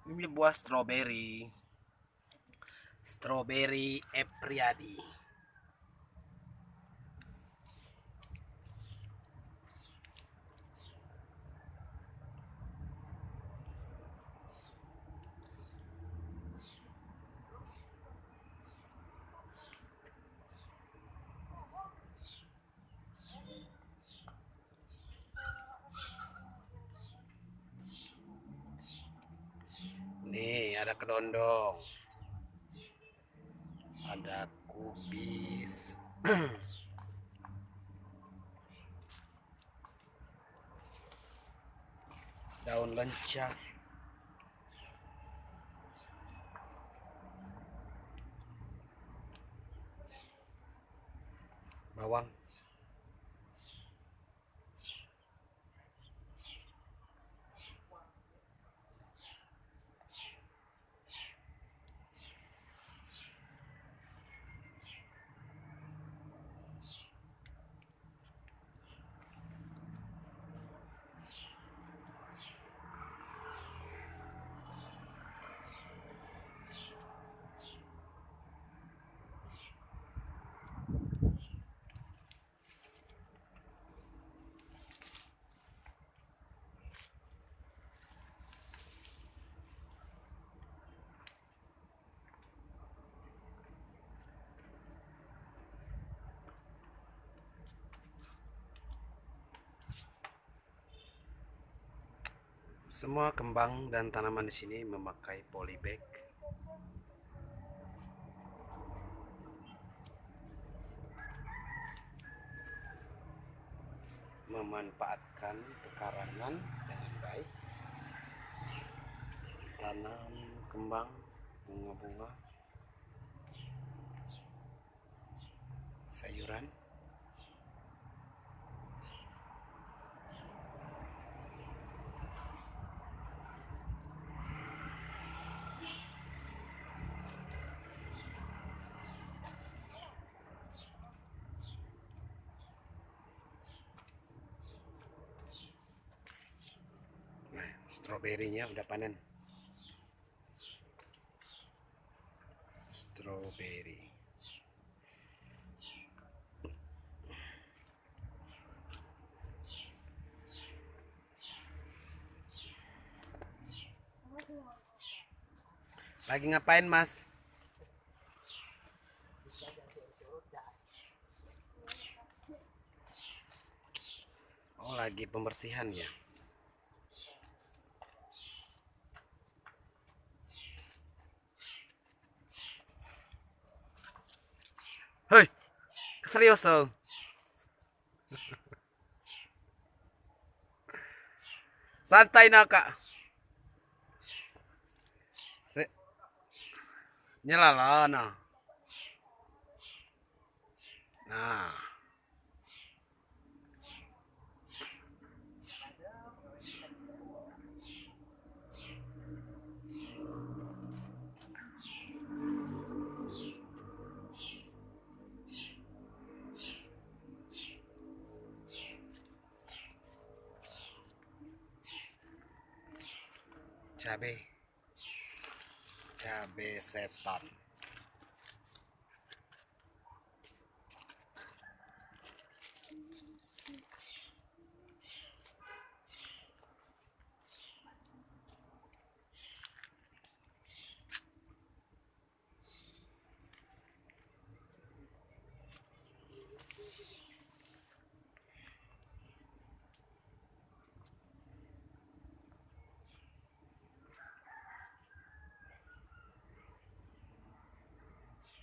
Ini buah strawberry Epriadi. Nih ada kedondong, ada kubis, daun lenca, bawang. Semua kembang dan tanaman di sini memakai polybag. Memanfaatkan pekarangan dengan baik. Tanam kembang, bunga-bunga, sayuran. Nah, stroberinya udah panen. Strawberry. Lagi ngapain, Mas? Oh, lagi pembersihan ya. Hei, serius dong. Santai nak kak. Nyala nah. Nah. Cabe setan.